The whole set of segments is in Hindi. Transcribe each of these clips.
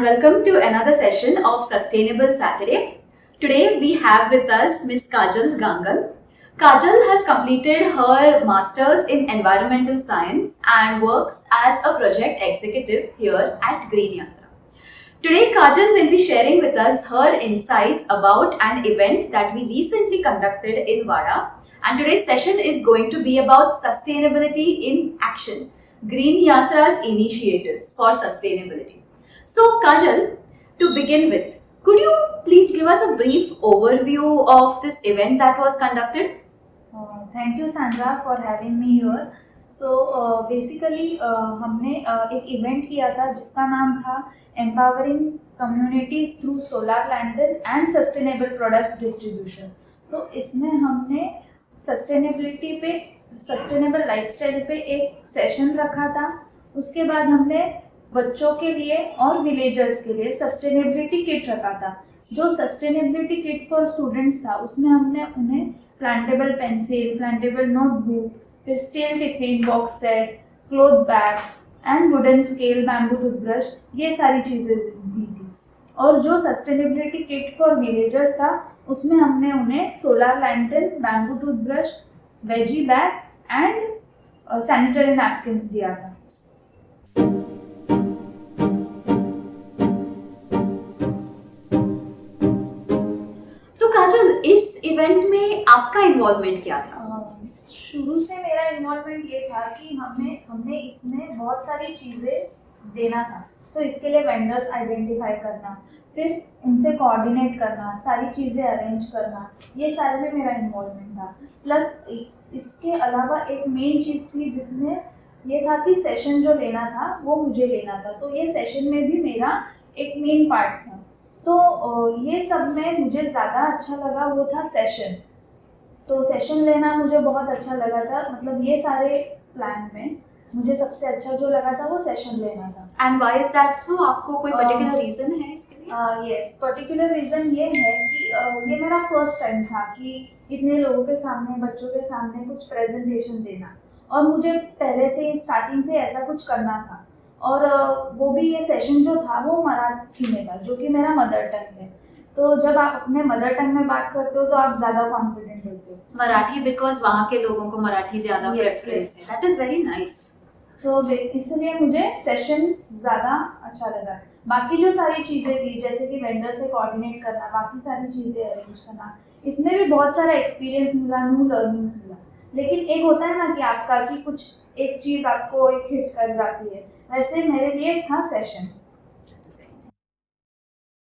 and welcome to another session of Sustainable Saturday. Today we have with us Miss Kajal Gangal. Kajal has completed her Masters in Environmental Science and works as a project executive here at Green Yatra. Today, Kajal will be sharing with us her insights about an event that we recently conducted in Vada. And today's session is going to be about sustainability in action, Green Yatra's initiatives for sustainability. So, Kajal, to begin with, could you please give us a brief overview of this event that was conducted? Thank you Sandra for having me here. So basically हमने एक इवेंट किया था जिसका नाम था empowering communities through solar lantern and sustainable products distribution. तो इसमें हमने सस्टेनेबिलिटी पे, सस्टेनेबल लाइफस्टाइल पे एक सेशन रखा था. उसके बाद हमने बच्चों के लिए और विलेजर्स के लिए सस्टेनेबिलिटी किट रखा था. जो सस्टेनेबिलिटी किट फॉर स्टूडेंट्स था उसमें हमने उन्हें प्लांटेबल पेंसिल, प्लांटेबल नोटबुक, फिर steel tiffin box set, cloth bag and wooden scale, bamboo toothbrush, ये सारी चीज़ें दी थी. और जो सस्टेनेबिलिटी किट फॉर विलेजर्स था उसमें हमने उन्हें solar lantern, bamboo toothbrush, veggie bag and sanitary napkins दिया था. इस इवेंट में आपका इन्वॉल्वमेंट क्या था? शुरू से मेरा इन्वॉल्वमेंट ये था कि हमने इसमें बहुत सारी चीज़ें देना था. तो इसके लिए वेंडर्स आइडेंटिफाई करना, फिर उनसे कोऑर्डिनेट करना, सारी चीज़ें अरेंज करना, ये सारे में मेरा इन्वॉल्वमेंट था. प्लस इसके अलावा एक मेन चीज़ थी जिसमें ये था कि सेशन जो लेना था वो मुझे लेना था. तो ये सेशन में भी मेरा एक मेन पार्ट था. तो ये सब में मुझे ज़्यादा अच्छा लगा वो था सेशन. तो सेशन लेना मुझे बहुत अच्छा लगा था. मतलब ये सारे प्लान में मुझे सबसे अच्छा जो लगा था वो सेशन लेना था. And why is that so? आपको कोई पर्टिकुलर रीजन है इसके लिए? यस, पर्टिकुलर रीज़न ये है कि ये मेरा फर्स्ट टाइम था कि इतने लोगों के सामने, बच्चों के सामने कुछ प्रेजेंटेशन देना. और मुझे पहले से स्टार्टिंग से ऐसा कुछ करना था. और वो भी ये सेशन जो था वो मराठी में था, जो कि मेरा मदर टंग है. तो जब आप अपने मदर टंग में बात करते हो तो आप ज़्यादा कॉन्फिडेंट होते हो. मराठी बिकॉज वहाँ के लोगों को मराठी ज़्यादा प्रेफरेंस है. That is very nice. So इसलिए मुझे सेशन ज़्यादा अच्छा लगा. बाकी जो सारी चीज़ें थी जैसे कि वेंडर से कोऑर्डिनेट करना, बाकी सारी चीज़ें अरेंज करना, इसमें भी बहुत सारा एक्सपीरियंस मिला, न्यू लर्निंग्स मिला. लेकिन एक होता है ना कि आपका कि कुछ एक चीज़ आपको एक हिट कर जाती है, वैसे मेरे लिए था सेशन.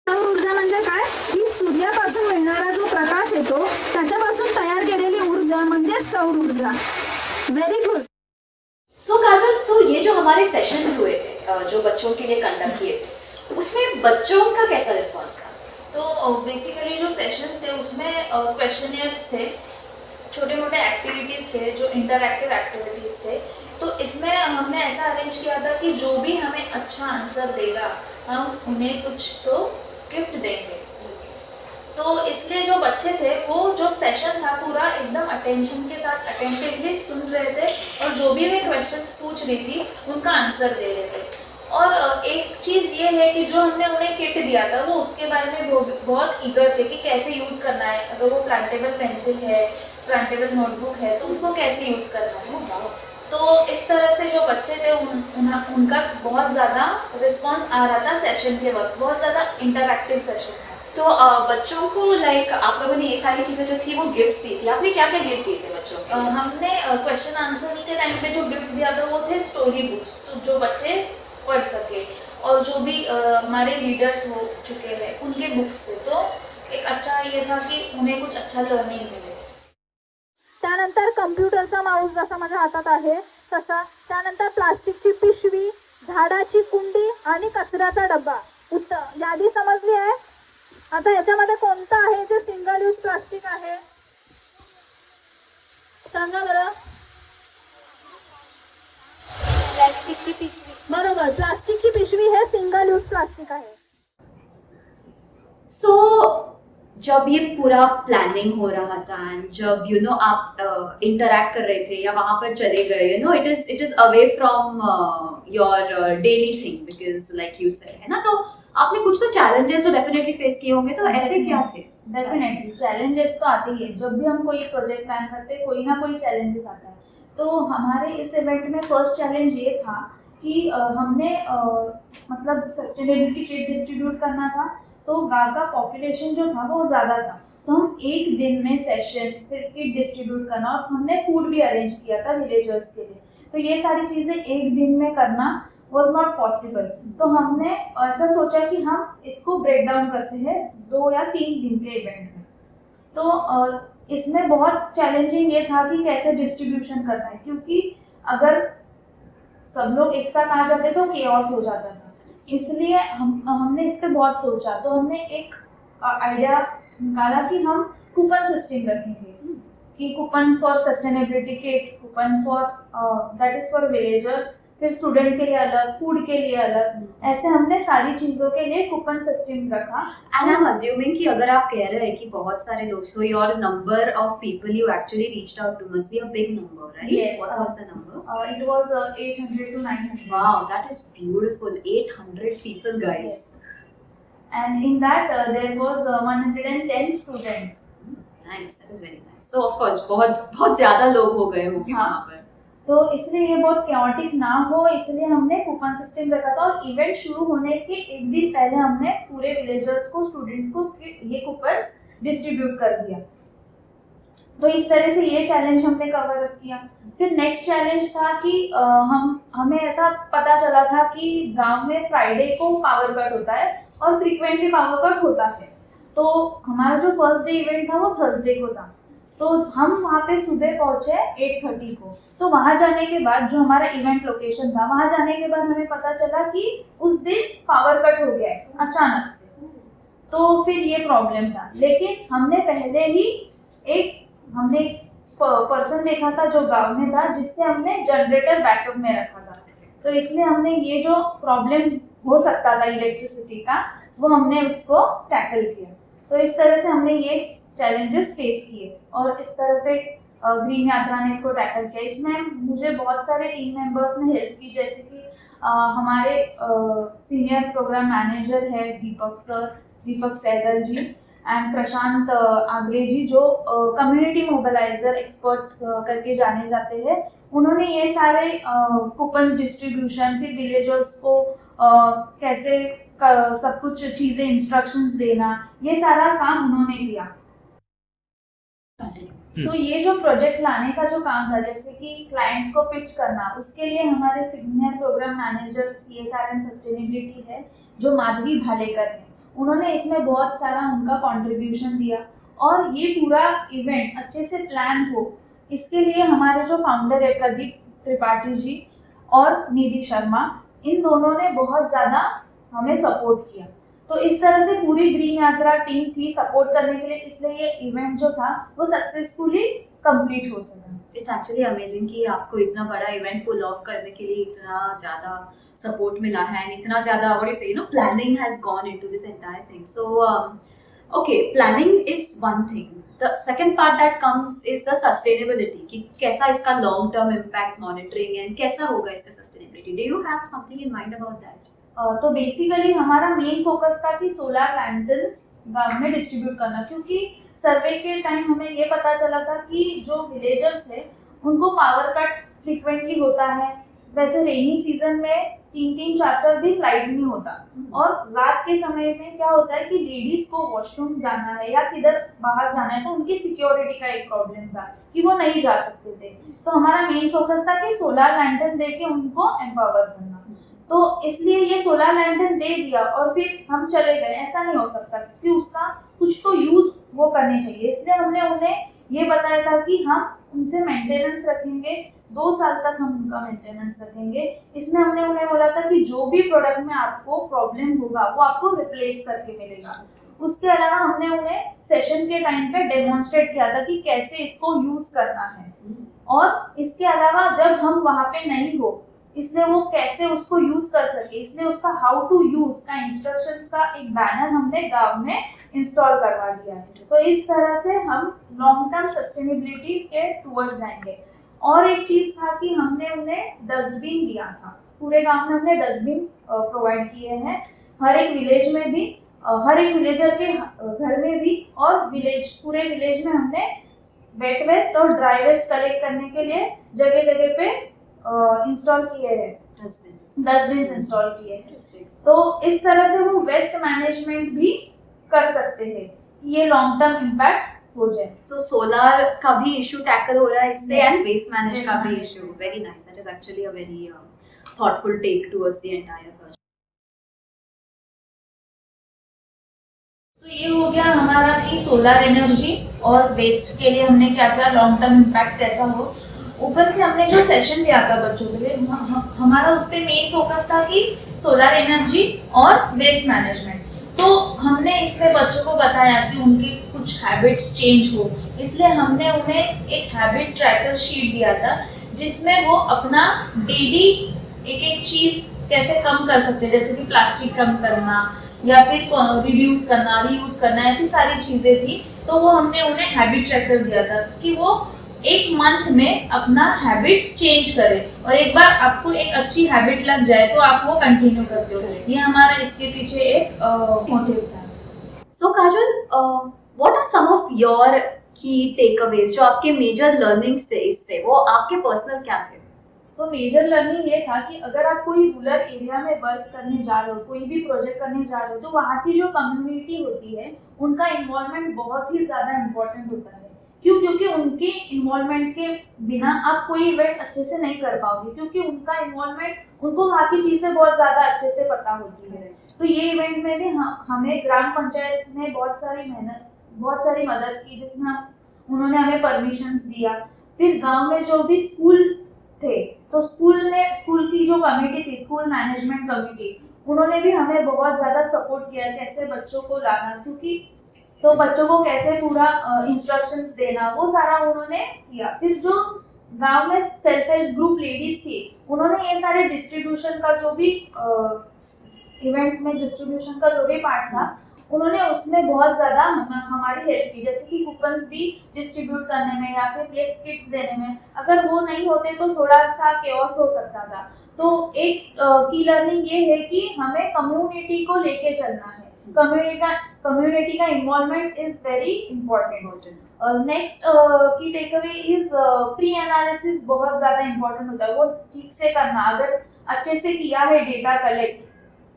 ऊर्जा म्हणजे काय की सूर्यापासून मिळणारा जो प्रकाश येतो त्याच्यापासून तयार केलेली ऊर्जा म्हणजे सौर ऊर्जा. Very good. सो काजल, ये जो हमारे सेशंस हुए थे जो बच्चों के लिए कंडक्ट किए थे, उसमें बच्चों का कैसा रिस्पॉन्स था? तो बेसिकली जो सेशंस थे उसमें क्वेश्चनियर्स थे, छोटे मोटे एक्टिविटीज़ थे, जो इंटरैक्टिव एक्टिविटीज़ थे. तो इसमें हमने ऐसा अरेंज किया था कि जो भी हमें अच्छा आंसर देगा हम उन्हें कुछ तो गिफ्ट देंगे. तो इसलिए जो बच्चे थे वो जो सेशन था पूरा एकदम अटेंशन के साथ अटेंटिवली सुन रहे थे और जो भी मैं क्वेश्चंस पूछ रही थी उनका आंसर दे रहे थे. और एक चीज़ ये है कि जो हमने उन्हें किट दिया था वो उसके बारे में बहुत ईगर थे कि कैसे यूज़ करना है. अगर वो प्लांटेबल पेंसिल है, प्लांटेबल नोटबुक है, तो उसको कैसे यूज़ करना है. तो इस तरह से जो बच्चे थे उनका बहुत ज़्यादा रिस्पांस आ रहा था सेशन के वक्त. बहुत ज़्यादा इंटरैक्टिव सेशन था. तो बच्चों को लाइक आप लोगों ने ये सारी चीज़ें जो थी वो गिफ्ट दी थी. आपने क्या क्या गिफ्ट दिए थे बच्चों को? हमने क्वेश्चन आंसर्स के टाइम पे जो गिफ्ट दिया था वो थे स्टोरी बुक्स, तो जो बच्चे पढ़ सके. और जो भी हमारे लीडर्स हो चुके हैं उनके बुक्स थे. तो एक अच्छा ये था कि उन्हें कुछ अच्छा लर्निंग मिले. त्यानंतर कम्प्युटरचा माऊस जसा माझ्या हातात आहे तसा, त्यानंतर प्लास्टिकची पिशवी, झाडाची कुंडी आणि कचऱ्याचा डब्बा. यादी समजली आहे? आता याच्यामध्ये कोणतं आहे जे सिंगल यूज प्लास्टिक आहे? सांगा बरं. प्लास्टिकची पिशवी. बरोबर, प्लास्टिकची पिशवी हे सिंगल यूज प्लास्टिक आहे. सो जब ये पूरा प्लानिंग हो रहा था एंड जब आप इंटरैक्ट कर रहे थे या वहाँ पर चले गए, it is away from your daily thing because like you said, है ना. तो आपने कुछ तो challenges तो definitely face किए होंगे, तो ऐसे क्या थे? डेफिनेटली चैलेंजेस तो आते ही है। जब भी हम कोई प्रोजेक्ट प्लान करते हैं कोई ना कोई चैलेंजेस आता है। तो हमारे इस इवेंट में फर्स्ट चैलेंज ये था कि हमने मतलब सस्टेनेबिलिटी किट डिस्ट्रीब्यूट करना था। तो गांव का पॉपुलेशन जो था वो ज़्यादा था, तो हम एक दिन में सेशन फिर किट डिस्ट्रीब्यूट करना और हमने फूड भी अरेंज किया था विलेजर्स के लिए। तो ये सारी चीज़ें एक दिन में करना वॉज नॉट पॉसिबल। तो हमने ऐसा सोचा कि हम इसको ब्रेक डाउन करते हैं 2 या 3 दिन के इवेंट में। तो इसमें बहुत चैलेंजिंग ये था कि कैसे डिस्ट्रीब्यूशन करना है, क्योंकि अगर सब लोग एक साथ आ जाते तो केओस हो जाता था। इसलिए हमने इस पे बहुत सोचा। तो हमने एक आइडिया निकाला कि हम कूपन सिस्टम रखेंगे कि coupon for sustainability kit, coupon for that is for villagers, फिर स्टूडेंट के लिए अलग, फूड के लिए अलग, ऐसे हमने सारी चीज़ों के लिए कूपन सिस्टम रखा। And I'm assuming कि अगर आप कह रहे हैं कि बहुत सारे लोग, so your number of people you actually reached out to must be a big number, right? Yes. What was the number? It was 800 to 900. Wow, that is beautiful. 800 people, guys. Yes. And in that there was 110 students. Nice, that is very nice. So of course बहुत ज़्यादा लोग हो गए होंगे हाँ। वहाँ पर। तो इसलिए ये बहुत chaotic ना हो, इसलिए हमने कूपन सिस्टम रखा था। और इवेंट शुरू होने के एक दिन पहले हमने पूरे विलेजर्स को, स्टूडेंट्स को ये कूपन्स डिस्ट्रीब्यूट कर दिया। तो इस तरह से ये चैलेंज हमने कवर अप किया। फिर नेक्स्ट चैलेंज था कि हमें ऐसा पता चला था कि गांव में फ्राइडे को पावर कट होता है और फ्रीक्वेंटली पावर कट होता है। तो हमारा जो फर्स्ट डे इवेंट था वो थर्सडे को था। तो हम वहाँ पे सुबह पहुँचे 8:30 को। तो वहाँ जाने के बाद जो हमारा इवेंट लोकेशन था, वहाँ जाने के बाद हमें पता चला कि उस दिन पावर कट हो गया है अचानक से। तो फिर ये प्रॉब्लम था। लेकिन हमने पहले ही एक पर्सन देखा था जो गांव में था, जिससे हमने जनरेटर बैकअप में रखा था। तो इसलिए हमने ये जो प्रॉब्लम हो सकता था इलेक्ट्रिसिटी का, वो हमने उसको टैकल किया। तो इस तरह से हमने ये चैलेंजेस फेस किए और इस तरह से ग्रीन यात्रा ने इसको टैकल किया। इसमें मुझे बहुत सारे टीम मेंबर्स ने हेल्प की, जैसे कि हमारे सीनियर प्रोग्राम मैनेजर है दीपक सहगल जी एंड प्रशांत आगले जी, जो कम्युनिटी मोबिलाइजर एक्सपर्ट करके जाने जाते हैं। उन्होंने ये सारे कूपन्स डिस्ट्रीब्यूशन, फिर विलेजर्स को कैसे सब कुछ चीज़ें इंस्ट्रक्शंस देना, ये सारा काम उन्होंने किया। सो ये जो प्रोजेक्ट लाने का जो काम था, जैसे कि क्लाइंट्स को पिच करना, उसके लिए हमारे senior program manager CSR and sustainability है जो माधवी भालेकर है। उन्होंने इसमें बहुत सारा उनका कंट्रीब्यूशन दिया और ये पूरा इवेंट अच्छे से प्लान हो, इसके लिए हमारे जो फाउंडर है प्रदीप त्रिपाठी जी और निधि शर्मा, इन दोनों ने बहुत ज़्यादा हमें सपोर्ट किया। तो इस तरह से पूरी ग्रीन यात्रा टीम थी सपोर्ट करने के लिए, इसलिए ये इवेंट जो था वो सक्सेसफुली कंप्लीट हो सका। इट्स एक्चुअली अमेजिंग कि आपको इतना बड़ा इवेंट पुल ऑफ करने के लिए इतना ज़्यादा सपोर्ट मिला है एंड इतना ज़्यादा व्हाट यू से planning has gone into this entire thing. So okay, planning is one thing, the second part that comes is the sustainability, कि कैसा इसका long term impact monitoring and कैसा होगा इसका sustainability. Do you have something in mind about that? तो बेसिकली हमारा मेन फोकस था कि सोलर लैंटर्न्स गांव में डिस्ट्रीब्यूट करना, क्योंकि सर्वे के टाइम हमें ये पता चला था कि जो विलेजर्स है उनको पावर कट फ्रीक्वेंटली होता है। वैसे रेनी सीजन में 3-3, 4-4 दिन लाइट नहीं होता, और रात के समय में क्या होता है कि लेडीज को वॉशरूम जाना है या किधर बाहर जाना है, तो उनकी सिक्योरिटी का एक प्रॉब्लम था कि वो नहीं जा सकते थे। तो हमारा मेन फोकस था कि सोलर लैंटर्न दे के उनको एम्पावर करना। तो इसलिए ये सोलर लैंटर्न दे दिया और फिर हम चले गए, ऐसा नहीं हो सकता, क्योंकि उसका कुछ तो यूज वो करने चाहिए। इसलिए हमने उन्हें ये बताया था कि हम उनसे मेंटेनेंस रखेंगे, 2 साल तक हम उनका मेंटेनेंस रखेंगे। इसमें हमने उन्हें बोला था कि जो भी प्रोडक्ट में आपको प्रॉब्लम होगा वो आपको रिप्लेस करके मिलेगा। उसके अलावा हमने उन्हें सेशन के टाइम पे डेमोन्स्ट्रेट किया था कि कैसे इसको यूज करना है, और इसके अलावा जब हम वहाँ पे नहीं हो, इसलिए वो कैसे उसको यूज कर सके, इसलिए उसका हाउ टू यूज का इंस्ट्रक्शंस का एक बैनर हमने गांव में इंस्टॉल करवा दिया है। तो इस तरह से हम लॉन्ग टर्म सस्टेनेबिलिटी के टूवर्ड्स जाएंगे। और एक चीज था कि हमने उन्हें डस्टबिन दिया था, पूरे गांव में हमने डस्टबिन प्रोवाइड किए हैं हर एक विलेज में भी हर एक विलेजर के घर में भी और पूरे विलेज में हमने वेट वेस्ट और ड्राई वेस्ट कलेक्ट करने के लिए जगह जगह पे इंस्टॉल किए हैं, डस्टबिन इंस्टॉल किए हैं। तो इस तरह से वो वेस्ट मैनेजमेंट भी कर सकते हैं कि ये लॉन्ग टर्म इम्पैक्ट हो जाए। सो सोलर का भी इशू टैकल हो रहा है इससे, Yes. And waste manage Waste का भी management. Issue. Very nice, that is actually a very thoughtful take towards the entire project. तो ये हो गया हमारा कि सोलर एनर्जी और वेस्ट के लिए हमने क्या किया, लॉन्ग टर्म इम्पैक्ट कैसा हो। ऊपर से हमने जो सेशन दिया था बच्चों के लिए, हमारा उस पर मेन फोकस था कि सोलर एनर्जी और वेस्ट मैनेजमेंट। तो हमने इसमें बच्चों को बताया कि उनके कुछ हैबिट्स चेंज हो, इसलिए हमने उन्हें एक हैबिट ट्रैकर शीट दिया था जिसमें वो अपना डेली एक एक चीज़ कैसे कम कर सकते हैं, जैसे कि प्लास्टिक कम करना या फिर रिड्यूस करना, रीयूज करना, ऐसी सारी चीज़ें थी। तो वो हमने उन्हें हैबिट ट्रैकर दिया था कि वो एक मंथ में अपना हैबिट्स चेंज करें, और एक बार आपको एक अच्छी हैबिट लग जाए तो आप वो कंटिन्यू करते हो। ये हमारा इसके पीछे एक मोटिव था। So Kajal, what are some of your key takeaways? जो आपके major learnings थे इससे, वो आपके personal क्या थे? तो मेजर लर्निंग ये था कि अगर आप कोई रूरल एरिया में वर्क करने जा रहे हो, कोई भी प्रोजेक्ट करने जा रहे हो, तो वहाँ की जो कम्युनिटी होती है उनका इन्वॉल्वमेंट बहुत ही ज़्यादा इम्पोर्टेंट होता है। क्यों? क्योंकि उनके इन्वॉल्वमेंट के बिना आप कोई इवेंट अच्छे से नहीं कर पाओगे, क्योंकि उनका इन्वॉल्वमेंट, उनको वहाँ की चीज़ें बहुत ज़्यादा अच्छे से पता होती है। तो ये इवेंट में भी हमें ग्राम पंचायत ने बहुत सारी मदद की, जिसमें उन्होंने हमें परमिशंस दिया। फिर गांव में जो भी स्कूल थे, तो स्कूल की जो कमेटी थी, स्कूल मैनेजमेंट कमेटी, उन्होंने भी हमें बहुत ज़्यादा सपोर्ट किया कैसे बच्चों को लाना, क्योंकि तो बच्चों को कैसे पूरा इंस्ट्रक्शंस देना, वो सारा उन्होंने किया। फिर जो गांव में सेल्फ हेल्प ग्रुप लेडीज थी, उन्होंने ये सारे डिस्ट्रीब्यूशन का जो भी इवेंट में डिस्ट्रीब्यूशन का जो भी पार्ट था, उन्होंने उसमें बहुत ज़्यादा हमारी हेल्प की, जैसे कि कूपन्स भी डिस्ट्रीब्यूट करने में या फिर गिफ्ट किट्स देने में। अगर वो नहीं होते तो थोड़ा सा केओस हो सकता था। तो एक की लर्निंग ये है कि हमें कम्युनिटी को लेके चलना है, कम्युनिटी का involvement is very important. Next की टेकअवे इज प्री एनालिसिस बहुत ज़्यादा इंपॉर्टेंट होता है, वो ठीक से करना। अगर अच्छे से किया है डेटा कलेक्ट,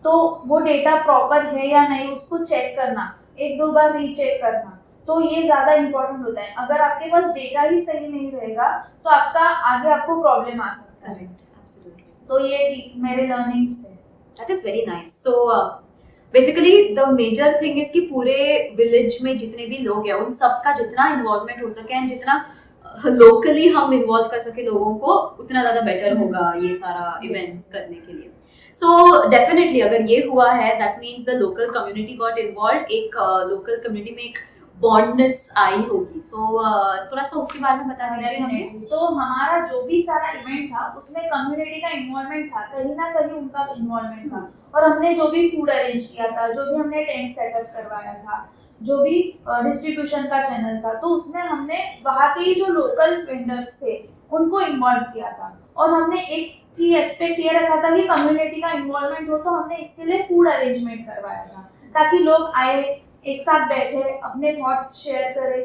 तो वो डेटा प्रॉपर है या नहीं उसको चेक करना, एक दो बार रीचेक करना, तो ये ज़्यादा इम्पोर्टेंट होता है। अगर आपके पास डेटा ही सही नहीं रहेगा तो आगे आपको प्रॉब्लम आ सकता है। Correct, absolutely. तो ये मेरे लर्निंग्स थे। That is very nice. So basically the major thing is कि पूरे village में जितने भी लोग हैं उन सबका जितना involvement हो सके and जितना locally हम involve कर सके लोगों को, उतना ज़्यादा better होगा ये सारा events करने के लिए। So definitely अगर ये हुआ है, that means the local community got involved, एक local community में एक बॉन्डनेस आई होगी। सो थोड़ा सा उसके बारे में बता दीजिए हमें। तो हमारा जो भी सारा इवेंट था उसमें कम्युनिटी का इन्वॉल्वमेंट था, कहीं ना कहीं उनका इन्वॉल्वमेंट था। और हमने जो भी फूड अरेंज किया था, जो भी हमने टेंट सेटअप करवाया था, जो भी डिस्ट्रीब्यूशन का चैनल था, तो उसमें हमने वहाँ के जो लोकल वेंडर्स थे उनको इन्वॉल्व किया था। और हमने एक की एस्पेक्ट ये रखा था कि कम्युनिटी का इन्वॉल्वमेंट हो, तो हमने इसके लिए फूड अरेंजमेंट करवाया था ताकि लोग आए, एक साथ बैठे, अपने थॉट्स शेयर करें।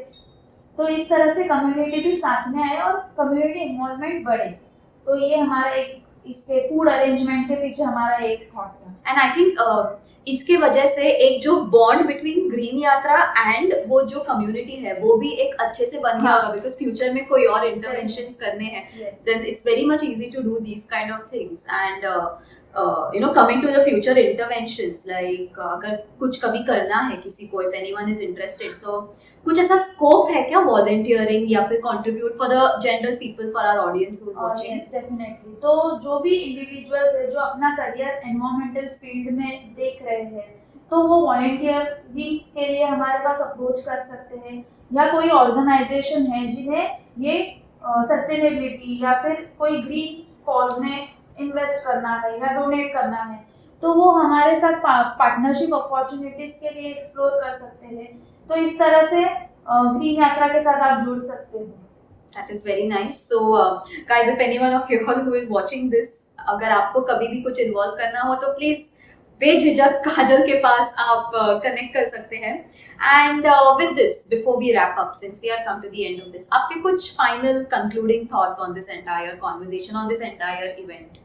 तो इस तरह से कम्युनिटी भी साथ में आए और कम्युनिटी इन्वॉल्वमेंट बढ़े। तो ये हमारा एक इसके फूड अरेंजमेंट के पीछे हमारा एक थॉट था। एंड आई थिंक इसके वजह से एक जो बॉन्ड बिटवीन ग्रीन यात्रा एंड वो जो कम्युनिटी है वो भी एक अच्छे से बन गया होगा, बिकॉज फ्यूचर में कोई और इंटरवेंशंस करने हैं, then it's very much easy to do these kind of things. And coming to the future interventions, like अगर कुछ कभी करना है किसी को, if anyone is interested, so कुछ ऐसा स्कोप है क्या वॉलंटियरिंग या फिर contribute for the general people, for our audience who is watching? Yes, definitely. तो जो भी इंडिविजुअल्स है जो अपना करियर एनवायरमेंटल फील्ड में देख रहे हैं, तो वो वॉलंटियरिंग के लिए हमारे पास अप्रोच कर सकते हैं, या कोई ऑर्गेनाइजेशन है जिन्हें ये सस्टेनेबिलिटी या फिर कोई ग्रीन कॉज में इन्वेस्ट करना है या डोनेट करना है, तो वो हमारे साथ पार्टनरशिप अपॉर्चुनिटीज के लिए एक्सप्लोर कर सकते हैं। तो इस तरह से ग्रीन यात्रा के साथ आप जुड़ सकते हो। That is very nice. So guys, if anyone of you who is watching this, अगर आपको कभी भी कुछ इन्वॉल्व करना हो तो प्लीज बेझिझक काजल के पास आप कनेक्ट कर सकते हैं. And with this, before we wrap up, since we are come to the end of this, आपके कुछ final concluding thoughts on this entire conversation, on this entire event?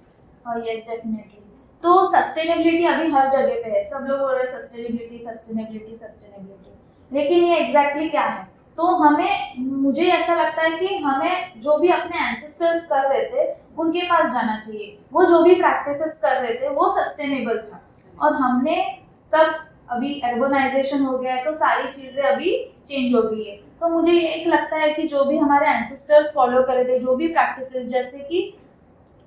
Yes definitely. तो सस्टेनेबिलिटी अभी हर जगह पे है, सब लोग बोल रहे हैं सस्टेनेबिलिटी सस्टेनेबिलिटी सस्टेनेबिलिटी, लेकिन ये एग्जैक्टली क्या है? तो हमें, मुझे ऐसा लगता है कि हमें जो भी अपने एंसेस्टर्स कर रहे थे उनके पास जाना चाहिए. वो जो भी प्रैक्टिसेस कर रहे थे वो सस्टेनेबल था, और हमने सब, अभी अर्बनाइजेशन हो गया है तो सारी चीज़ें अभी चेंज हो गई है. तो मुझे ये एक लगता है कि जो भी हमारे एंसेस्टर्स फॉलो कर रहे थे, जो भी प्रैक्टिसेस, जैसे कि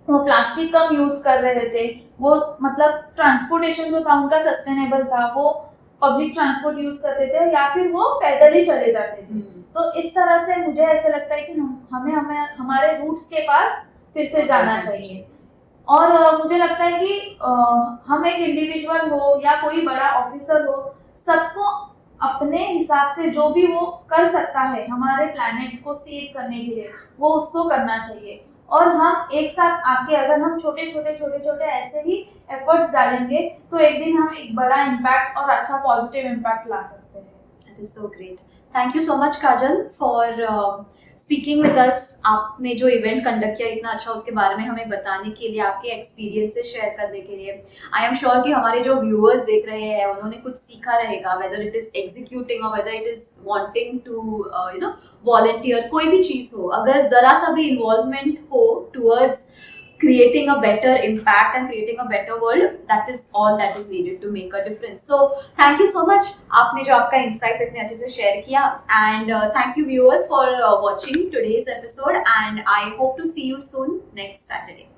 वो प्लास्टिक कम यूज कर रहे थे, वो मतलब ट्रांसपोर्टेशन जो था उनका सस्टेनेबल था, वो पब्लिक ट्रांसपोर्ट यूज करते थे या फिर वो पैदल ही चले जाते थे. तो इस तरह से मुझे ऐसा लगता है कि हमें हमारे रूट्स के पास फिर से जाना चाहिए. और मुझे लगता है कि हम एक इंडिविजुअल हो या कोई बड़ा ऑफिसर हो, सबको अपने हिसाब से जो भी वो कर सकता है हमारे प्लैनेट को सेव करने के लिए, वो उसको करना चाहिए. और हम एक साथ आके अगर हम छोटे छोटे ऐसे ही एफर्ट्स डालेंगे तो एक दिन हम एक बड़ा इम्पैक्ट और अच्छा पॉजिटिव इम्पैक्ट ला सकते हैं. That is so great. Thank you so much, Kajal, for speaking with us. आपने जो इवेंट कंडक्ट किया इतना अच्छा, उसके बारे में हमें बताने के लिए, आपके एक्सपीरियंसेस शेयर करने के लिए. आई एम श्योर कि हमारे जो व्यूअर्स देख रहे हैं उन्होंने कुछ सीखा रहेगा, वेदर इट इज एग्जीक्यूटिंग और whether it is wanting to volunteer. कोई भी चीज हो, अगर जरा सा भी इन्वॉल्वमेंट हो towards creating a better impact and creating a better world, that is all that is needed to make a difference. So thank you so much, आपने जो आपका insights इतने अच्छे से share किया, and thank you viewers for watching today's episode, and I hope to see you soon next Saturday.